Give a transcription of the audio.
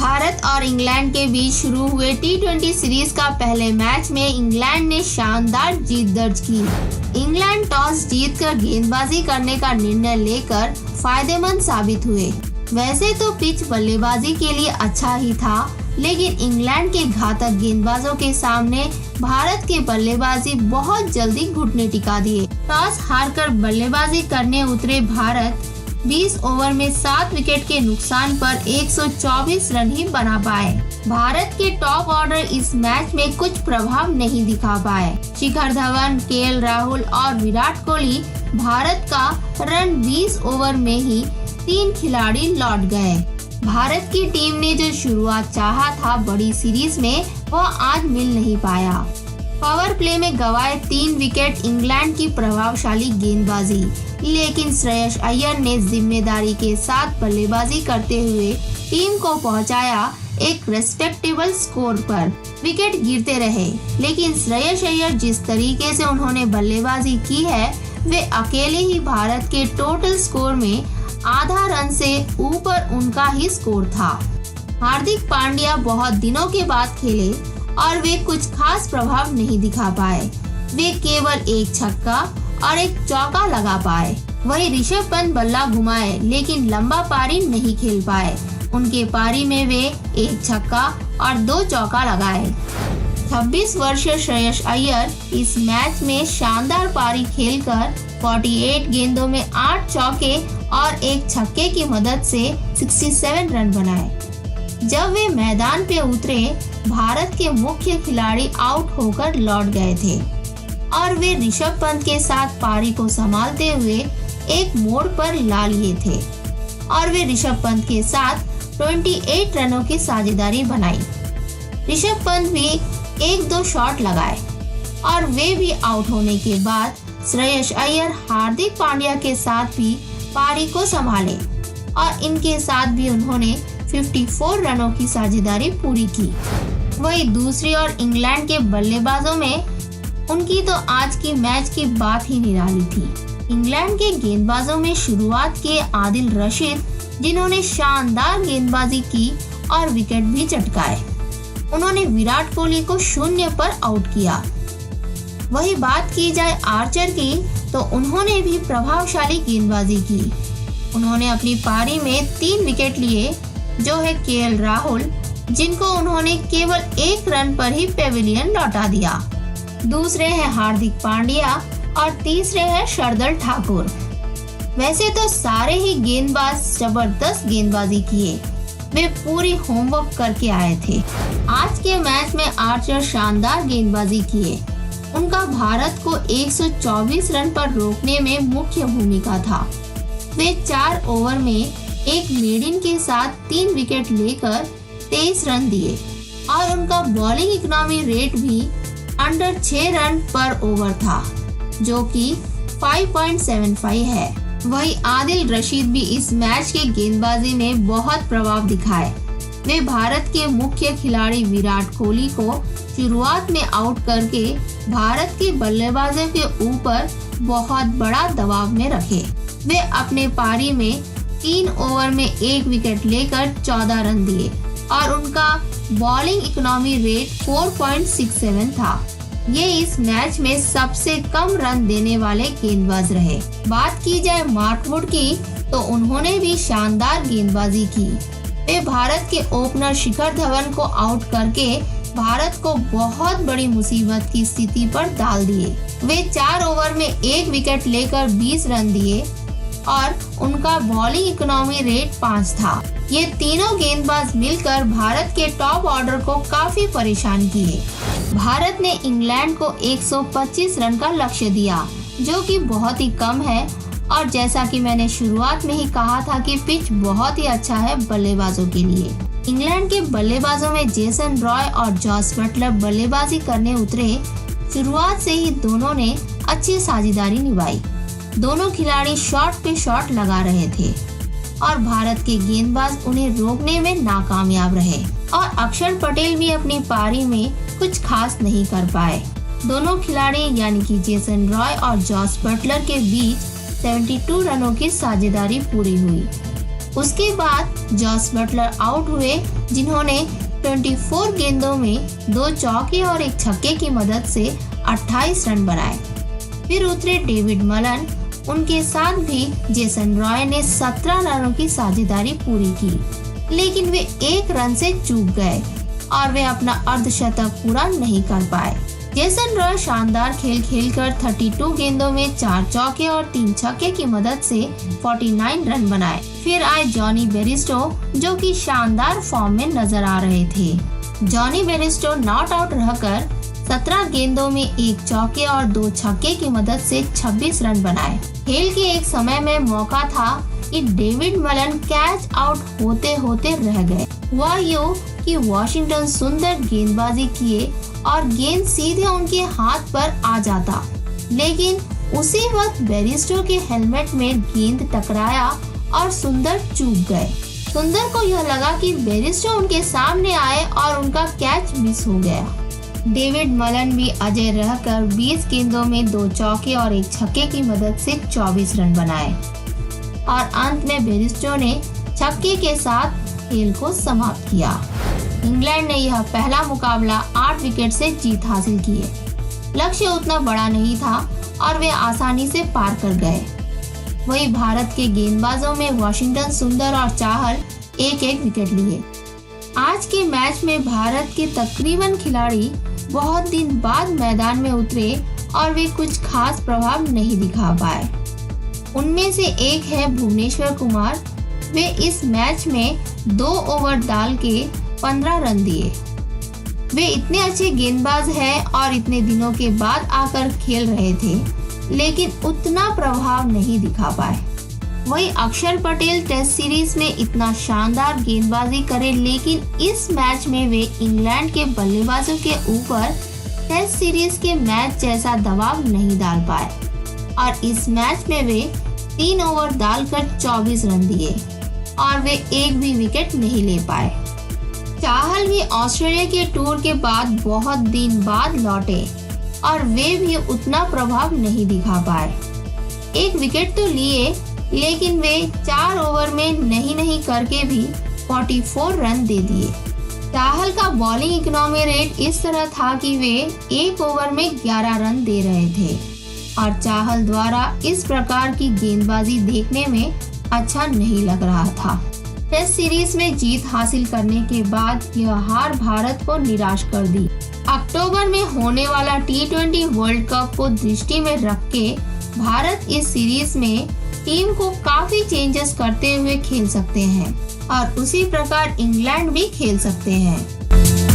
भारत और इंग्लैंड के बीच शुरू हुए T20 सीरीज का पहले मैच में इंग्लैंड ने शानदार जीत दर्ज की। इंग्लैंड टॉस जीतकर गेंदबाजी करने का निर्णय लेकर फायदेमंद साबित हुए। वैसे तो पिच बल्लेबाजी के लिए अच्छा ही था, लेकिन इंग्लैंड के घातक गेंदबाजों के सामने भारत के बल्लेबाजी बहुत जल्दी घुटने टिका दिए। टॉस हारकर बल्लेबाजी करने उतरे भारत 20 ओवर में 7 विकेट के नुकसान पर 124 रन ही बना पाए। भारत के टॉप ऑर्डर इस मैच में कुछ प्रभाव नहीं दिखा पाए। शिखर धवन, केएल राहुल और विराट कोहली भारत का रन 20 ओवर में ही 3 खिलाड़ी लौट गए। भारत की टीम ने जो शुरुआत चाहा था बड़ी सीरीज में, वह आज मिल नहीं पाया। पावर प्ले में गंवाए 3 विकेट इंग्लैंड की प्रभावशाली गेंदबाजी, लेकिन श्रेयस अय्यर ने जिम्मेदारी के साथ बल्लेबाजी करते हुए टीम को पहुंचाया एक रेस्पेक्टेबल स्कोर पर। विकेट गिरते रहे, लेकिन श्रेयस अय्यर जिस तरीके से उन्होंने बल्लेबाजी की है, वे अकेले ही भारत के टोटल स्कोर में आधा रन से ऊपर उनका ही स्कोर था। हार्दिक पांड्या बहुत दिनों के बाद खेले और वे कुछ खास प्रभाव नहीं दिखा पाए। वे केवल एक छक्का और एक चौका लगा पाए। वही ऋषभ पंत बल्ला घुमाए, लेकिन लंबा पारी नहीं खेल पाए। उनके पारी में वे एक छक्का और 2 चौका लगाए। 26 वर्षीय श्रेयस अय्यर इस मैच में शानदार पारी खेलकर 48 गेंदों में 8 चौके और एक छक्के की मदद से 67 रन बनाए। जब वे मैदान पे उतरे, भारत के मुख्य खिलाड़ी आउट होकर लौट गए थे और वे ऋषभ पंत के साथ पारी को संभालते हुए एक मोड़ पर ला लिए थे और वे ऋषभ पंत के साथ 28 रनों की साझेदारी बनाई। ऋषभ पंत भी 1-2 शॉट लगाए और वे भी आउट होने के बाद श्रेयस अय्यर हार्दिक पांड्या के साथ भी पारी को संभाले और इनके साथ भी उन्होंने 54 रनों की साझेदारी पूरी की। वही दूसरी ओर इंग्लैंड के बल्लेबाजों में उनकी तो आज की मैच की बात ही निराली थी। इंग्लैंड के गेंदबाजों में शुरुआत किए आदिल रशीद, जिन्होंने शानदार गेंदबाजी की और विकेट भी चटकाए। उन्होंने विराट कोहली को 0 पर आउट किया। वही बात की जाए आर्चर की, तो उन्होंने भी प्रभावशाली गेंदबाजी की। उन्होंने अपनी पारी में 3 विकेट लिए, जो है केएल राहुल, जिनको उन्होंने केवल 1 रन पर ही पेविलियन लौटा दिया। दूसरे हैं हार्दिक पांड्या और तीसरे हैं शार्दुल ठाकुर। वैसे तो सारे ही गेंदबाज जबरदस्त गेंदबाजी किए, वे पूरी होमवर्क करके आए थे। आज के मैच में आर्चर शानदार गेंदबाजी किए। उनका भारत को 124 रन पर रोकने में मुख्य भूमिका था। वे 4 ओवर में एक मेडिन के साथ 3 विकेट लेकर 23 रन दिए और उनका बॉलिंग इकोनॉमी रेट भी अंडर 6 रन पर ओवर था, जो कि 5.75 है। वही आदिल रशीद भी इस मैच के गेंदबाजी में बहुत प्रभाव दिखाए। वे भारत के मुख्य खिलाड़ी विराट कोहली को शुरुआत में आउट करके भारत के बल्लेबाजों के ऊपर बहुत बड़ा दबाव में रखे। वे अपने पारी में 3 ओवर में 1 विकेट लेकर 14 रन दिए और उनका बॉलिंग इकोनॉमी रेट 4.67 था। ये इस मैच में सबसे कम रन देने वाले गेंदबाज रहे। बात की जाए मार्क वुड की, तो उन्होंने भी शानदार गेंदबाजी की। वे भारत के ओपनर शिखर धवन को आउट करके भारत को बहुत बड़ी मुसीबत की स्थिति पर डाल दिए। वे 4 ओवर में 1 विकेट लेकर 20 रन दिए और उनका बॉलिंग इकोनॉमी रेट 5 था। ये तीनों गेंदबाज मिलकर भारत के टॉप ऑर्डर को काफी परेशान किए। भारत ने इंग्लैंड को 125 रन का लक्ष्य दिया, जो कि बहुत ही कम है और जैसा कि मैंने शुरुआत में ही कहा था कि पिच बहुत ही अच्छा है बल्लेबाजों के लिए। इंग्लैंड के बल्लेबाजों में जेसन रॉय और जॉस बटलर बल्लेबाजी करने उतरे। शुरुआत से ही दोनों ने अच्छी साझेदारी निभाई। दोनों खिलाड़ी शॉट पे शॉट लगा रहे थे और भारत के गेंदबाज उन्हें रोकने में नाकामयाब रहे और अक्षर पटेल भी अपनी पारी में कुछ खास नहीं कर पाए। दोनों खिलाड़ी यानी कि जेसन रॉय और जॉस बटलर के बीच 72 रनों की साझेदारी पूरी हुई। उसके बाद जॉस बटलर आउट हुए, जिन्होंने 24 गेंदों में 2 चौके और 1 छक्के की मदद से 28 रन बनाए। फिर उतरे डेविड मलन, उनके साथ भी जेसन रॉय ने 17 रनों की साझेदारी पूरी की, लेकिन वे 1 रन से चूक गए और वे अपना अर्धशतक पूरा नहीं कर पाए। जेसन रॉय शानदार खेल खेलकर 32 गेंदों में 4 चौके और 3 छक्के की मदद से 49 रन बनाए। फिर आए जॉनी बेरिस्टो, जो कि शानदार फॉर्म में नजर आ रहे थे। जॉनी बेरिस्टो नॉट आउट रहकर 17 गेंदों में 1 चौके और 2 छक्के की मदद से 26 रन बनाए। खेल के एक समय में मौका था कि डेविड मलन कैच आउट होते होते रह गए। हुआ यूं कि वॉशिंगटन सुंदर गेंदबाजी किए और गेंद सीधे उनके हाथ पर आ जाता, लेकिन उसी वक्त बेरिस्टो के हेलमेट में गेंद टकराया और सुंदर चूक गए। सुंदर को यह लगा कि बेरिस्टो उनके सामने आए और उनका कैच मिस हो गया। डेविड मलन भी अजय रहकर 20 गेंदों में 2 चौके और 1 छक्के की मदद से 24 रन बनाए और अंत में बेरिस्टो ने छक्के के साथ खेल को समाप्त किया। इंग्लैंड ने यह पहला मुकाबला 8 विकेट से जीत हासिल की है। लक्ष्य उतना बड़ा नहीं था और वे आसानी से पार कर गए। वही भारत के गेंदबाजों में वाशिंगटन सुंदर और चाहल 1-1 विकेट लिए। आज के मैच में भारत के तकरीबन खिलाड़ी बहुत दिन बाद मैदान में उतरे और वे कुछ खास प्रभाव नहीं दिखा पाए। उनमें से एक है भुवनेश्वर कुमार। वे इस मैच में 2 ओवर डाल के 15 रन दिए। वे इतने अच्छे गेंदबाज हैं और इतने दिनों के बाद आकर खेल रहे थे, लेकिन उतना प्रभाव नहीं दिखा पाए। वही अक्षर पटेल टेस्ट सीरीज में इतना शानदार गेंदबाजी करे, लेकिन इस मैच में वे इंग्लैंड के बल्लेबाजों के ऊपर टेस्ट सीरीज के मैच जैसा दबाव नहीं डाल पाए और इस मैच में वे 3 ओवर डालकर 24 रन दिए और वे 1 भी विकेट नहीं ले पाए। चाहल भी ऑस्ट्रेलिया के टूर के बाद बहुत दिन बाद लौटे और वे भी उतना प्रभाव नहीं दिखा पाए। 1 विकेट तो लिए, लेकिन वे 4 ओवर में नहीं करके भी 44 रन दे दिए। चाहल का बॉलिंग इकोनॉमी रेट इस तरह था कि वे 1 ओवर में 11 रन दे रहे थे और चाहल द्वारा इस प्रकार की गेंदबाजी देखने में अच्छा नहीं लग रहा था। टेस्ट सीरीज में जीत हासिल करने के बाद यह हार भारत को निराश कर दी। अक्टूबर में होने वाला T20 वर्ल्ड कप को दृष्टि में रख के भारत इस सीरीज में टीम को काफी चेंजेस करते हुए खेल सकते हैं और उसी प्रकार इंग्लैंड भी खेल सकते हैं।